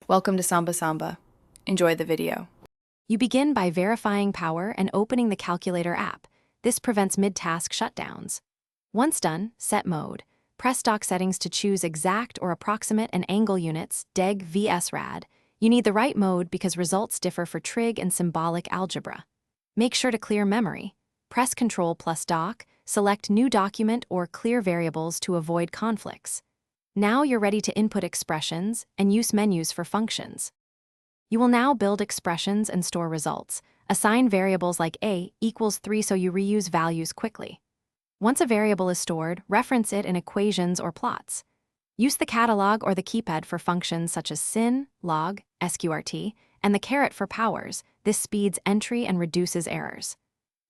Welcome to Samba Samba. Enjoy the video. You begin by verifying power and opening the calculator app. This prevents mid-task shutdowns. Once done, set mode. Press dock settings to choose exact or approximate and angle units, deg vs rad. You need the right mode because results differ for trig and symbolic algebra. Make sure to clear memory. Press Ctrl plus dock, select New Document or Clear Variables to avoid conflicts. Now you're ready to input expressions and use menus for functions. You will now build expressions and store results. Assign variables like a equals 3 so you reuse values quickly. Once a variable is stored, reference it in equations or plots. Use the catalog or the keypad for functions such as sin, log, sqrt, and the caret for powers. This speeds entry and reduces errors.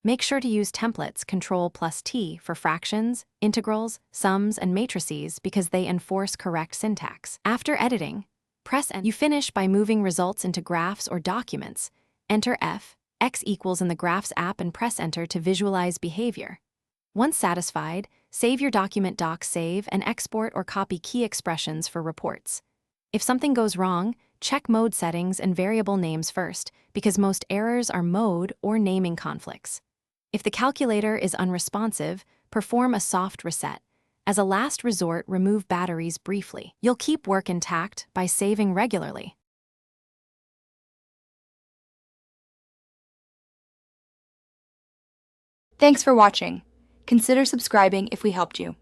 Make sure to use templates Ctrl plus T for fractions, integrals, sums, and matrices because they enforce correct syntax. After editing, press Enter. You finish by moving results into graphs or documents. Enter X equals in the Graphs app and press Enter to visualize behavior. Once satisfied, save your document doc save and export or copy key expressions for reports. If something goes wrong, check mode settings and variable names first because most errors are mode or naming conflicts. If the calculator is unresponsive, perform a soft reset. As a last resort, remove batteries briefly. You'll keep work intact by saving regularly. Thanks for watching. Consider subscribing if we helped you.